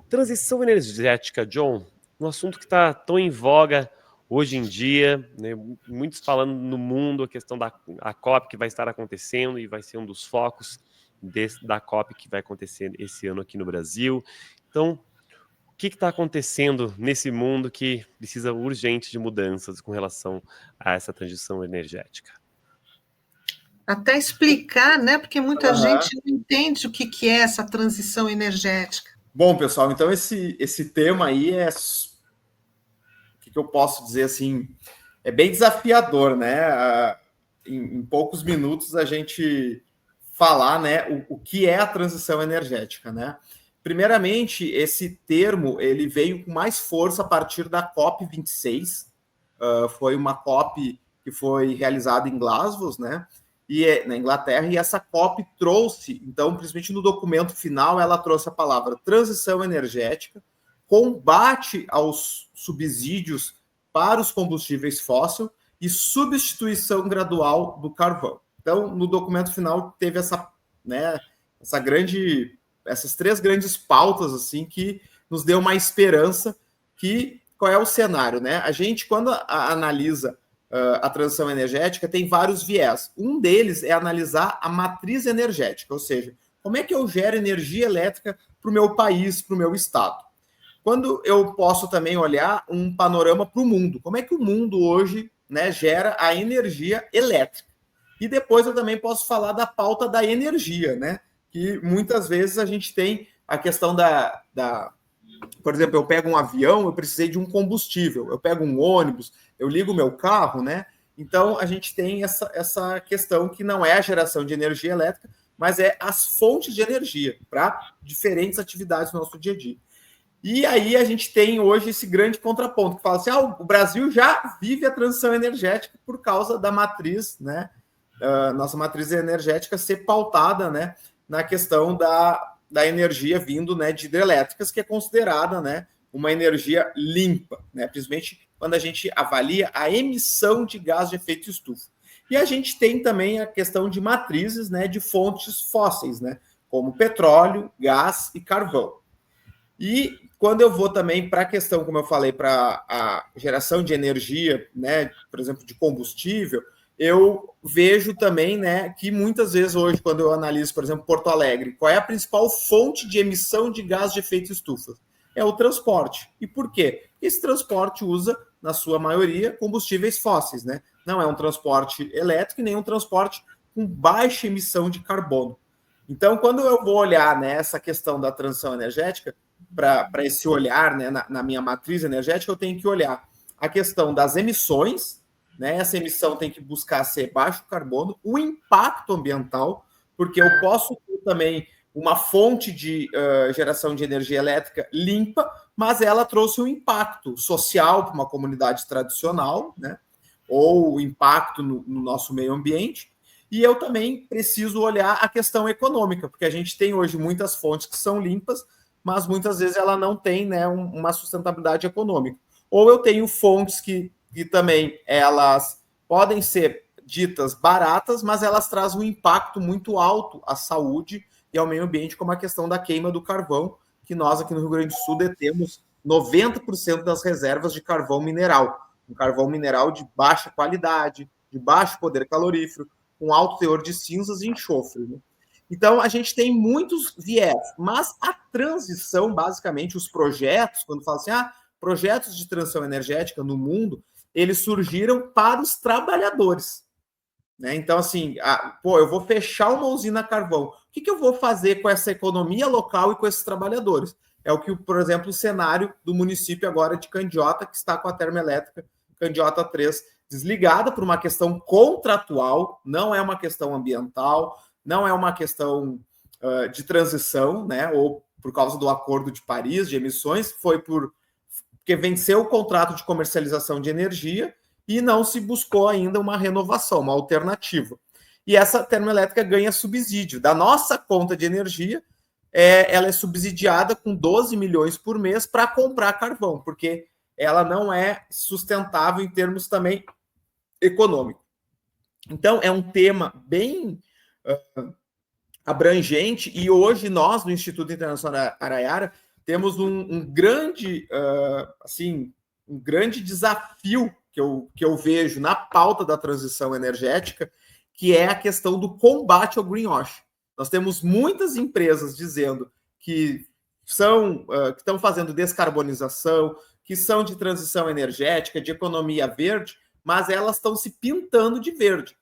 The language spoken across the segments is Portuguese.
Transição energética, John, um assunto que está tão em voga hoje em dia, né? Muitos falando no mundo a questão da COP que vai estar acontecendo e vai ser um dos focos da COP que vai acontecer esse ano aqui no Brasil. Então, o que está acontecendo nesse mundo que precisa urgente de mudanças com relação a essa transição energética? Até explicar, né? Porque muita gente não entende o que é essa transição energética. Bom, pessoal, então esse tema aí o que eu posso dizer assim, é bem desafiador, né? Em poucos minutos a gente falar, né, o que é a transição energética, né? Primeiramente, esse termo ele veio com mais força a partir da COP 26. Foi uma COP que foi realizada em Glasgow, né? E na Inglaterra, e essa COP trouxe, então, principalmente no documento final, ela trouxe a palavra transição energética, combate aos subsídios para os combustíveis fósseis e substituição gradual do carvão. Então, no documento final teve essas três grandes pautas assim que nos deu uma esperança que qual é o cenário, né? A gente quando analisa a transição energética tem vários viés. Um deles é analisar a matriz energética, ou seja, como é que eu gero energia elétrica para o meu país, para o meu estado. Quando eu posso também olhar um panorama para o mundo, como é que o mundo hoje, né, gera a energia elétrica. E depois eu também posso falar da pauta da energia, né, que muitas vezes a gente tem a questão por exemplo, eu pego um avião, eu precisei de um combustível, eu pego um ônibus, eu ligo o meu carro, né? Então a gente tem essa questão que não é a geração de energia elétrica, mas é as fontes de energia para diferentes atividades no nosso dia a dia. E aí a gente tem hoje esse grande contraponto, que fala assim, o Brasil já vive a transição energética por causa da matriz, né? Nossa matriz energética ser pautada, né, na questão da energia vindo, né, de hidrelétricas, que é considerada, né, uma energia limpa, né, principalmente quando a gente avalia a emissão de gás de efeito estufa. E a gente tem também a questão de matrizes, né, de fontes fósseis, né, como petróleo, gás e carvão. E quando eu vou também para a questão, como eu falei, para a geração de energia, né, por exemplo, de combustível, eu vejo também, né, que muitas vezes hoje, quando eu analiso, por exemplo, Porto Alegre, qual é a principal fonte de emissão de gás de efeito estufa? É o transporte. E por quê? Esse transporte usa, na sua maioria, combustíveis fósseis, né? Não é um transporte elétrico e nem um transporte com baixa emissão de carbono. Então, quando eu vou olhar nessa questão da transição energética, para esse olhar, né, na minha matriz energética, eu tenho que olhar a questão das emissões, né? Essa emissão tem que buscar ser baixo carbono, o impacto ambiental, porque eu posso ter também uma fonte de geração de energia elétrica limpa, mas ela trouxe um impacto social para uma comunidade tradicional, né? Ou impacto no nosso meio ambiente. E eu também preciso olhar a questão econômica, porque a gente tem hoje muitas fontes que são limpas, mas muitas vezes ela não tem, né, uma sustentabilidade econômica. Ou eu tenho fontes que também elas podem ser ditas baratas, mas elas trazem um impacto muito alto à saúde e ao meio ambiente, como a questão da queima do carvão, que nós aqui no Rio Grande do Sul detemos 90% das reservas de carvão mineral. Um carvão mineral de baixa qualidade, de baixo poder calorífero, com alto teor de cinzas e enxofre, né? Então, a gente tem muitos viés, mas a transição, basicamente, os projetos, quando fala assim, projetos de transição energética no mundo, eles surgiram para os trabalhadores, né? Então, assim, eu vou fechar uma usina a carvão. O que eu vou fazer com essa economia local e com esses trabalhadores? É o que, por exemplo, o cenário do município agora de Candiota, que está com a termoelétrica Candiota 3 desligada por uma questão contratual, não é uma questão ambiental, não é uma questão de transição, né? Ou por causa do Acordo de Paris de emissões, foi porque venceu o contrato de comercialização de energia e não se buscou ainda uma renovação, uma alternativa. E essa termoelétrica ganha subsídio. Da nossa conta de energia, ela é subsidiada com 12 milhões por mês para comprar carvão, porque ela não é sustentável em termos também econômicos. Então, é um tema bem abrangente, e hoje nós, no Instituto Internacional Araiara, temos um grande, um grande desafio que eu vejo na pauta da transição energética, que é a questão do combate ao greenwash. Nós temos muitas empresas dizendo que estão fazendo descarbonização, que são de transição energética, de economia verde, mas elas estão se pintando de verde.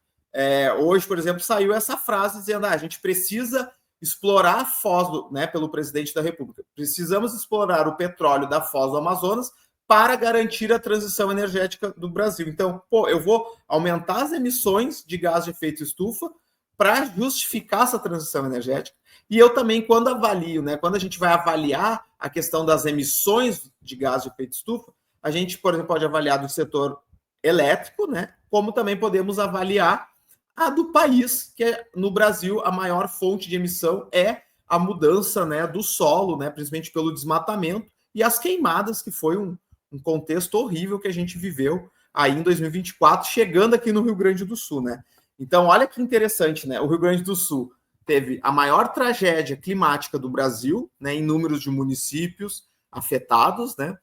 Hoje, por exemplo, saiu essa frase dizendo a gente precisa explorar a foz, né, pelo presidente da República. Precisamos explorar o petróleo da foz do Amazonas para garantir a transição energética do Brasil. Então, eu vou aumentar as emissões de gás de efeito estufa para justificar essa transição energética. E eu também, quando avalio, né, quando a gente vai avaliar a questão das emissões de gás de efeito estufa, a gente, por exemplo, pode avaliar do setor elétrico, né, como também podemos avaliar a do país, que no Brasil a maior fonte de emissão é a mudança, né, do solo, né, principalmente pelo desmatamento, e as queimadas, que foi um contexto horrível que a gente viveu aí em 2024, chegando aqui no Rio Grande do Sul, né? Então, olha que interessante, né? O Rio Grande do Sul teve a maior tragédia climática do Brasil, né, em números de municípios afetados, né?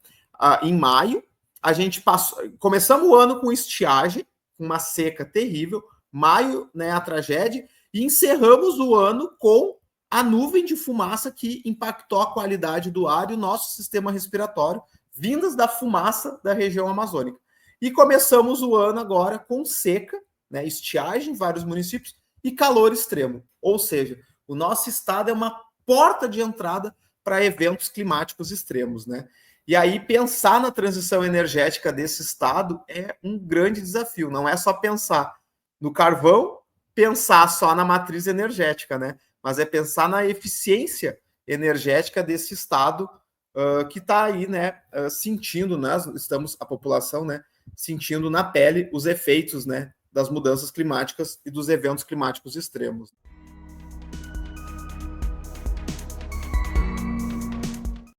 Em maio, a gente começamos o ano com estiagem, com uma seca terrível, maio, né, a tragédia, e encerramos o ano com a nuvem de fumaça que impactou a qualidade do ar e o nosso sistema respiratório, vindas da fumaça da região amazônica. E começamos o ano agora com seca, né, estiagem em vários municípios e calor extremo. Ou seja, o nosso estado é uma porta de entrada para eventos climáticos extremos, né? E aí pensar na transição energética desse estado é um grande desafio. Não é só pensar no carvão, pensar só na matriz energética, né? Mas é pensar na eficiência energética desse estado que está aí, né, sentindo, a população, né, sentindo na pele os efeitos, né, das mudanças climáticas e dos eventos climáticos extremos.